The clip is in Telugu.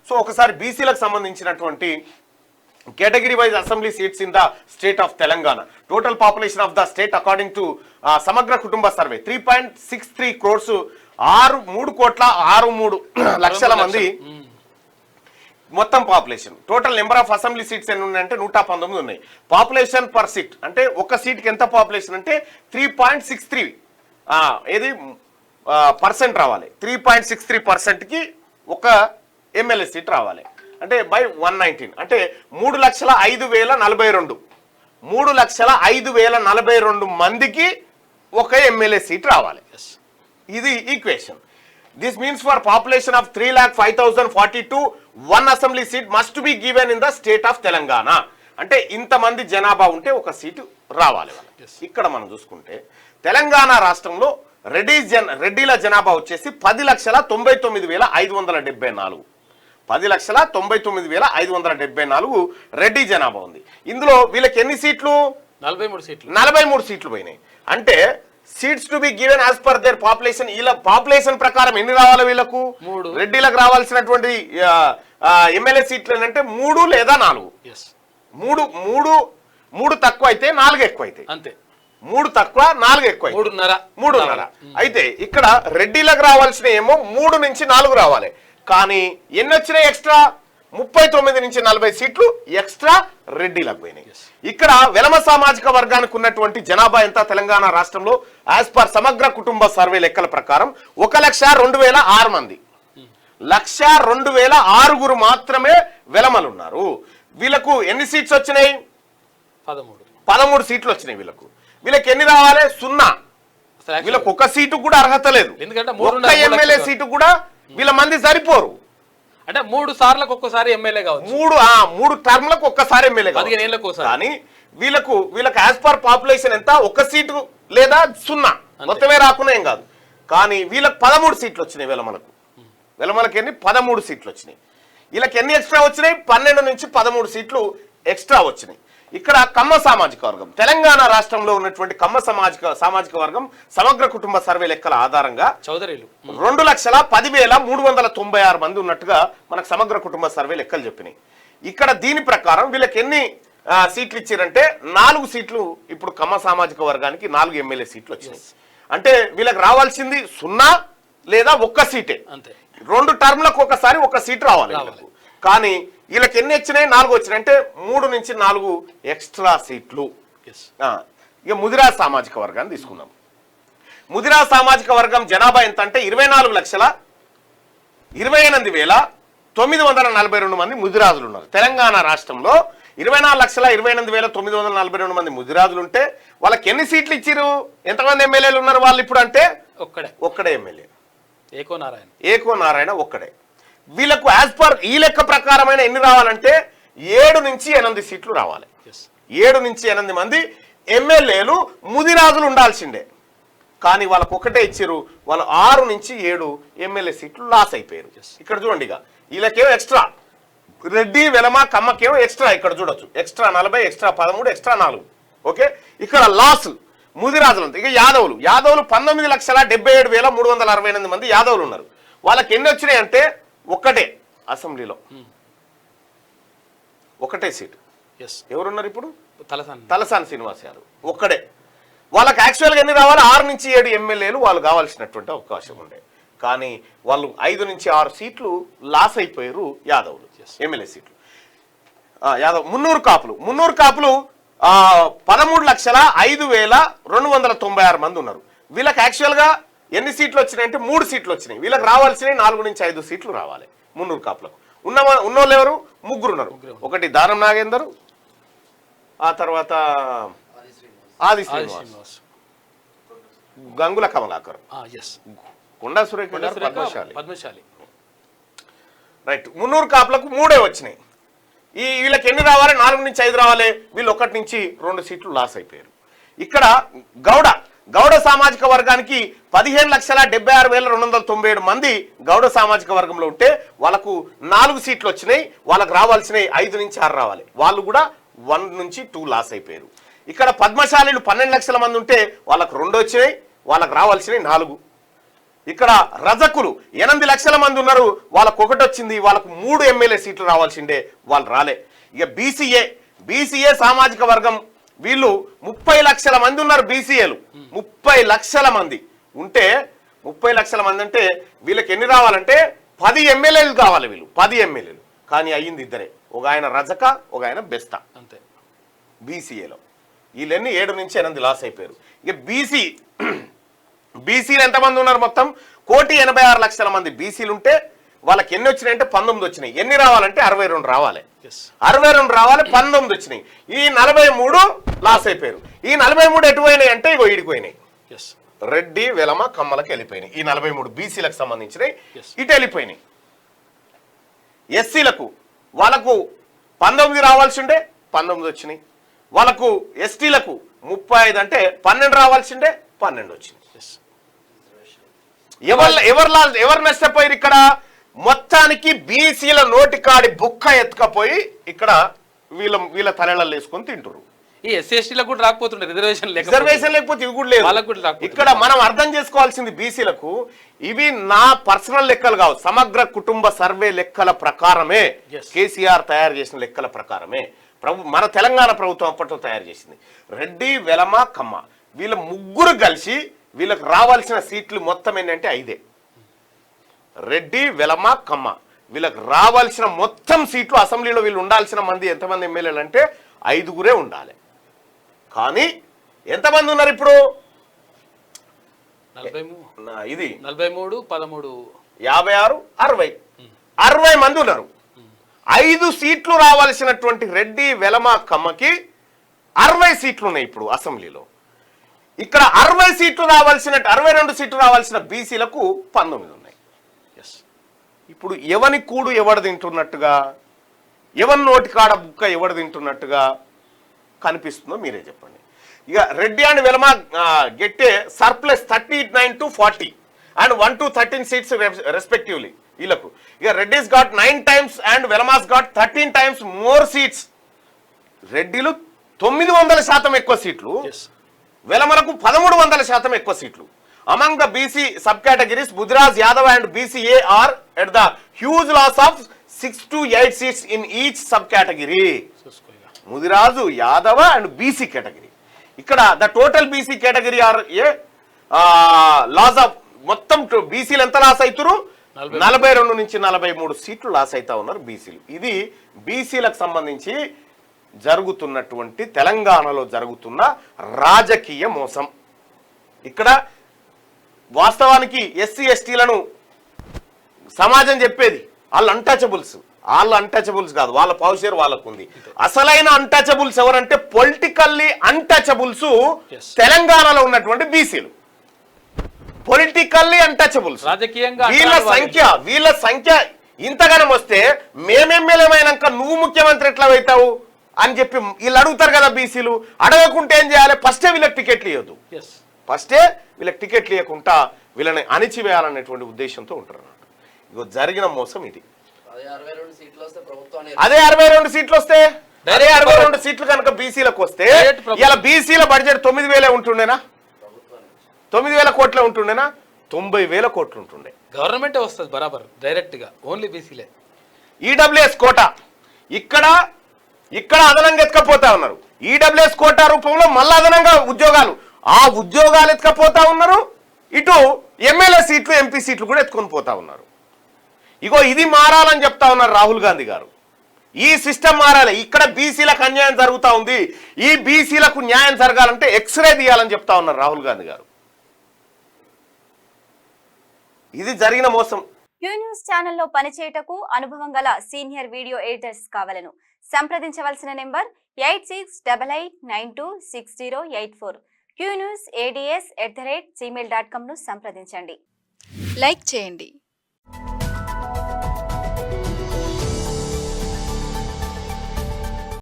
సో ఒకసారి బీసీలకు సంబంధించినటువంటి category wise assembly seats in the state of Telangana. Total population of the state according to Samagra Kutumba survey 3.63 crores 3.63 లక్షల మంది మొత్తం population. Total number of assembly seats ఎన్ని ఉన్నాయంటే 119 ఉన్నాయి. పాపులేషన్ పర్ సీట్ అంటే ఒక సీట్కి ఎంత పాపులేషన్ అంటే 3.63 ఏది పర్సెంట్ రావాలి. 3.63%కి ఒక ఎమ్మెల్యే సీట్ రావాలి అంటే బై 119 అంటే 3,05,042 3,05,042 మందికి ఒక ఎమ్మెల్యే సీట్ రావాలి. ఇది equation. This means for population of 3,05,042 1 assembly seat must be given in the state of Telangana. అంటే ఇంతమంది జనాభా ఉంటే ఒక సీటు రావాలి. ఇక్కడ మనం చూసుకుంటే తెలంగాణ రాష్ట్రంలో రెడ్డిల జనాభా వచ్చేసి 10,99,574 10,99,574 రెడ్డి జనాభా ఉంది. ఇందులో వీళ్ళకి ఎన్ని సీట్లు? 43 సీట్లు పోయినాయి. అంటే seats to be given as per their population. వీళ్ళ పాపులేషన్ ప్రకారం ఎన్ని రావాలి వీళ్ళకు? రెడ్డిలకు రావాల్సినటువంటి ఎమ్మెల్యే సీట్లు ఏంటంటే 3 లేదా 4. 3 తక్కువ అయితే 4 ఎక్కువ అయితే అంతే. 3 తక్కువ 4 ఎక్కువ 3.5. అయితే ఇక్కడ రెడ్డిలకు రావాల్సిన ఏమో 3 నుంచి 4 రావాలి. కానీ ఎన్ని వచ్చినాయి ఎక్స్ట్రా? 39 నుంచి 40 సీట్లు ఎక్స్ట్రా రెడ్డిలకు పోయినాయి. ఇక్కడ వెలమ సామాజిక వర్గానికి ఉన్నటువంటి జనాభా ఎంత తెలంగాణ రాష్ట్రంలో? యాజ్ పర్ సమగ్ర కుటుంబ సర్వే లెక్కల ప్రకారం 1,02,006 మంది. 1,02,006 మాత్రమే వెలమలు ఉన్నారు. వీళ్ళకు ఎన్ని సీట్స్ వచ్చినాయి? 13 సీట్లు వచ్చినాయి. వీళ్ళకి ఎన్ని రావాలి? 0. వీళ్ళకు ఒక సీటు కూడా అర్హత లేదు. ఒక్క ఎమ్మెల్యే సీటు కూడా వీళ్ళ మంది సరిపోరు. అంటే 3 సార్లకు ఒక్కసారి ఎమ్మెల్యే కావచ్చు. 3 టర్మ్లకు ఒక్కసారి ఎమ్మెల్యే కావచ్చు. కానీ వీళ్ళకు యాజ్ పర్ పాపులేషన్ ఎంత? ఒక సీటు లేదా 0 మొత్తమే రాకున్నా ఏం కాదు. కానీ వీళ్ళకి 13 సీట్లు వచ్చినాయి. వెలమలకి ఎన్ని? 13 సీట్లు వచ్చినాయి. వీళ్ళకి ఎన్ని ఎక్స్ట్రా వచ్చినాయి? 12 నుంచి 13 సీట్లు ఎక్స్ట్రా వచ్చినాయి. ఇక్కడ కమ్మ సామాజిక వర్గం, తెలంగాణ రాష్ట్రంలో ఉన్నటువంటి కమ్మ సామాజిక వర్గం సమగ్ర కుటుంబ సర్వే లెక్కల ఆధారంగా 2,10,396 మంది ఉన్నట్టుగా మనకు సమగ్ర కుటుంబ సర్వే లెక్కలు చెప్పినాయి. ఇక్కడ దీని ప్రకారం వీళ్ళకి ఎన్ని సీట్లు ఇచ్చారంటే 4 సీట్లు. ఇప్పుడు కమ్మ సామాజిక వర్గానికి 4 ఎమ్మెల్యే సీట్లు వచ్చినాయి. అంటే వీళ్ళకి రావాల్సింది 0 లేదా ఒక్క సీటే. 2 టర్మ్లకు ఒకసారి ఒక సీటు రావాలి. కానీ వీళ్ళకి ఎన్ని వచ్చినాయి? 4 వచ్చినాయి. అంటే 3 నుంచి 4 ఎక్స్ట్రా సీట్లు. ఇక ముదిరాజ్ సామాజిక వర్గాన్ని తీసుకున్నాం. ముదిరాజ్ సామాజిక వర్గం జనాభా ఎంత అంటే 24,28,942 మంది ముదిరాజులు ఉన్నారు. తెలంగాణ రాష్ట్రంలో 24,28,942 మంది ముదిరాజులు ఉంటే వాళ్ళకి ఎన్ని సీట్లు ఇచ్చిరు? ఎంతమంది ఎమ్మెల్యేలు ఉన్నారు వాళ్ళు ఇప్పుడు అంటే? ఒక్కడే ఎమ్మెల్యే, ఏకో నారాయణ ఒక్కడే. వీళ్ళకు యాజ్ పర్ ఈ లెక్క ప్రకారమైన ఎన్ని రావాలంటే 7 నుంచి 8 సీట్లు రావాలి. 7 నుంచి 8 మంది ఎమ్మెల్యేలు ముదిరాజులు ఉండాల్సిందే. కానీ వాళ్ళకు ఒకటే ఇచ్చారు. వాళ్ళు 6 నుంచి 7 ఎమ్మెల్యే సీట్లు లాస్ అయిపోయారు. ఇక్కడ చూడండి, ఇక వీళ్ళకేమో ఎక్స్ట్రా, రెడ్డి వెలమ కమ్మకేమో ఎక్స్ట్రా. ఇక్కడ చూడొచ్చు, ఎక్స్ట్రా 40, ఎక్స్ట్రా 13, ఎక్స్ట్రా 4. ఓకే, ఇక్కడ లాస్ ముదిరాజులు. ఇక యాదవులు 19,77,368 మంది యాదవులు ఉన్నారు. వాళ్ళకి ఎన్ని వచ్చినాయి అంటే ఒక్కటే అసెంబ్లీలో ఒకటే సీటు. ఎవరున్నారు ఇప్పుడు? తలసాని శ్రీనివాస్ యాదవ్ ఒక్కడే. వాళ్ళకి యాక్చువల్గా ఎన్ని రావాలి? 6 నుంచి 7 ఎమ్మెల్యేలు వాళ్ళు కావాల్సినటువంటి అవకాశం ఉండే. కానీ వాళ్ళు 5 నుంచి 6 సీట్లు లాస్ అయిపోయారు యాదవులు, ఎమ్మెల్యే సీట్లు. మున్నూరు కాపులు 13,05,296 మంది ఉన్నారు. వీళ్ళకి యాక్చువల్గా ఎన్ని సీట్లు వచ్చినాయి అంటే 3 సీట్లు వచ్చినాయి. వీళ్ళకి రావాల్సినవి 4 నుంచి 5 సీట్లు రావాలి. మున్నూరు కాపులకు ఉన్నోళ్ళు ఎవరు? 3 ఉన్నారు. ఒకటి దానం నాగేందర్, ఆ తర్వాత ఆది శ్రీనివాస్, గంగుల కమలాకర్, కొండా సురేఖ, పద్మశాలి. రైట్, మున్నూరు కాపులకు 3 వచ్చినాయి. వీళ్ళకి ఎన్ని రావాలి? 4 నుంచి 5 రావాలి. వీళ్ళు 1 నుంచి 2 సీట్లు లాస్ అయిపోయారు. ఇక్కడ గౌడ సామాజిక వర్గానికి 15,76,297 మంది గౌడ సామాజిక వర్గంలో ఉంటే వాళ్ళకు 4 సీట్లు వచ్చినాయి. వాళ్ళకు రావాల్సినవి 5 నుంచి 6 రావాలి. వాళ్ళు కూడా 1 నుంచి 2 లాస్ అయిపోయారు. ఇక్కడ పద్మశాలీలు 12 లక్షల మంది ఉంటే వాళ్ళకు 2 వచ్చినాయి. వాళ్ళకు రావాల్సినవి 4. ఇక్కడ రజకులు 8 లక్షల మంది ఉన్నారు, వాళ్ళకు ఒకటి వచ్చింది, వాళ్ళకు 3 ఎమ్మెల్యే సీట్లు రావాల్సిందే, వాళ్ళు రాలే. ఇక బీసీఏ సామాజిక వర్గం వీళ్ళు 30 లక్షల మంది ఉన్నారు. బీసీఏలు 30 లక్షల మంది ఉంటే 30 లక్షల మంది అంటే వీళ్ళకి ఎన్ని రావాలంటే 10 ఎమ్మెల్యేలు కావాలి. వీళ్ళు 10 ఎమ్మెల్యేలు, కానీ అయ్యింది ఇద్దరే, ఒక ఆయన రజక, ఒక ఆయన బెస్తా అంతే. బీసీఏలో వీళ్ళెన్ని 7 నుంచి 8 లాస్ అయిపోయారు. ఇక బీసీలు ఎంతమంది ఉన్నారు? మొత్తం 1,86,00,000 మంది బీసీలు ఉంటే వాళ్ళకి ఎన్ని వచ్చినాయి అంటే 19 వచ్చినాయి. ఎన్ని రావాలంటే 62 రావాలి. 62 రావాలి, 19 వచ్చినాయి. ఈ 43 లాస్ అయిపోయారు. ఈ 43 ఎటు పోయినాయి అంటే ఇగో ఈడిపోయినాయి. రెడ్డి, వెలమ, కమ్మలకి వెళ్ళిపోయినాయి. ఈ 43 బీసీలకు సంబంధించినవి ఇటు వెళ్ళిపోయినాయి. ఎస్సీలకు వాళ్ళకు 19 రావాల్సి ఉండే 19 వచ్చినాయి. వాళ్ళకు ఎస్టీలకు 35 అంటే 12 రావాల్సిండే 12 వచ్చింది. ఎవరు నష్టపోయారు ఇక్కడ? మొత్తానికి బీసీల నోటికాడి బుక్క ఎత్తుకపోయి ఇక్కడ వీళ్ళ తలెళ్ళలు వేసుకొని తింటారు. ఈ ఎస్సీ ఎస్టీలకు కూడా రాకపోతుండే రిజర్వేషన్ లేకపోతే ఇవి కూడా లేదు. ఇక్కడ మనం అర్థం చేసుకోవాల్సింది బీసీలకు ఇవి నా పర్సనల్ లెక్కలు కావు, సమగ్ర కుటుంబ సర్వే లెక్కల ప్రకారమే, కేసీఆర్ తయారు చేసిన లెక్కల ప్రకారమే మన తెలంగాణ ప్రభుత్వం అప్పట్లో తయారు చేసింది. రెడ్డి, వెలమ, కమ్మ వీళ్ళ ముగ్గురు కలిసి వీళ్ళకి రావాల్సిన సీట్లు మొత్తం ఏంటంటే 5. రెడ్డి, వెలమ, కమ్మ వీళ్ళకి రావాల్సిన మొత్తం సీట్లు అసెంబ్లీలో వీళ్ళు ఉండాల్సిన మంది ఎంతమంది ఎమ్మెల్యేలు అంటే 5 ఉండాలి. కానీ ఎంతమంది ఉన్నారు ఇప్పుడు? 43, 13, 56, 60 మంది ఉన్నారు. 5 సీట్లు రావాల్సినటువంటి రెడ్డి, వెలమ, కమ్మకి 60 సీట్లు ఉన్నాయి ఇప్పుడు అసెంబ్లీలో. ఇక్కడ 60 సీట్లు రావాల్సిన 62 సీట్లు రావాల్సిన బీసీలకు 19 ఉన్నాయి. ఇప్పుడు ఎవని కూడు ఎవడు తింటున్నట్టుగా, ఎవరి నోటి కాడ బుక్క ఎవడు తింటున్నట్టుగా కనిపిస్తుందో మీరే చెప్పండి. ఇక రెడ్డి అండ్ వెలమ గెట్టే surplus 39 to 40 and 1 to 13 seats respectively వీళ్ళకు. ఇక Reddys got 9 times and Velamas got 13 times more seats. రెడ్డిలు 900% ఎక్కువ సీట్లు, వెలమలకు 1300% ఎక్కువ సీట్లు. Among the BC sub categories Budraj, Yadav and BCA are at the huge loss of 6 to 8 seats in each sub category. Mudiraj, Yadava and BC category. ఇక్కడ ద టోటల్ బీసీ కేటగిరీ ఆర్ ఏ లాస్ ఆఫ్ మొత్తం బీసీలు ఎంత లాస్ అవుతారు? 42 నుంచి 43 సీట్లు లాస్ అవుతా ఉన్నారు బీసీలు. ఇది బీసీలకు సంబంధించి జరుగుతున్నటువంటి తెలంగాణలో జరుగుతున్న రాజకీయ మోసం. ఇక్కడ వాస్తవానికి ఎస్సీ ఎస్టీలను సమాజం చెప్పేది వాళ్ళు అన్టచబుల్స్ కాదు, వాళ్ళ పౌషర్ వాళ్ళకు ఉంది. అసలైన అన్టచబుల్స్ ఎవరంటే పొలిటికల్లీ అన్టచబుల్స్ తెలంగాణలో ఉన్నటువంటి బీసీలు. పొలిటికల్లీ అన్టచబుల్స్ రాజకీయంగా వీళ్ళ సంఖ్య ఇంతగానం వస్తే మేమెమ్మెల్యేమైనాక నువ్వు ముఖ్యమంత్రి ఎట్లా అవుతావు అని చెప్పి వీళ్ళు అడుగుతారు కదా బీసీలు. అడగకుంటే ఏం చేయాలి? ఫస్టే వీళ్ళకి టికెట్లు ఇవ్వద్దు, ఫస్టే వీళ్ళకి టికెట్లు ఇవ్వకుండా వీళ్ళని అణిచివేయాలనేటువంటి ఉద్దేశంతో ఉంటారు అన్నమాట. ఇగో జరిగిన మోసం ఇది. అదే 62 సీట్లు వస్తే 62 సీట్లు కనుక బీసీలకు వస్తే ఇలా బీసీల బడ్జెట్ 9,000 ఉంటుండేనా? 9,000 కోట్లే ఉంటుండేనా? 90,000 కోట్లు ఉంటుండే. గవర్నమెంటే వస్తుంది బరాబర్ డైరెక్ట్ గా, ఓన్లీ బీసీలే. ఈడబ్ల్యూఎస్ కోటా ఇక్కడ అదనంగా ఎత్తుకపోతా ఉన్నారు. ఈడబ్ల్యూఎస్ కోటా రూపంలో మళ్ళీ అదనంగా ఉద్యోగాలు, ఆ ఉద్యోగాలు ఎత్తుకపోతా ఉన్నారు. ఇటు ఎమ్మెల్యే సీట్లు, ఎంపీ సీట్లు కూడా ఎత్తుకొని పోతా ఉన్నారు. ఇగో ఇది మారాలని చెప్తా ఉన్నారు రాహుల్ గాంధీ గారు. ఈ సిస్టమ్ మారాలి. ఇక్కడ బీసీలకు అన్యాయం జరుగుతూ ఉంది. ఈ బీసీలకు న్యాయం జరగాలంటే ఎక్స్రే తీయాలని చెప్తా ఉన్నారు రాహుల్ గాంధీ గారు. ఇది జరిగిన మోసం. క్యూ న్యూస్ ఛానల్లో పనిచేయటకు అనుభవం గల సీనియర్ వీడియో ఎడిటర్స్ కావాలను సంప్రదించవలసిన నెంబర్ 8688926084. qnews@gmail.com ను సంప్రదించండి. లైక్ చేయండి,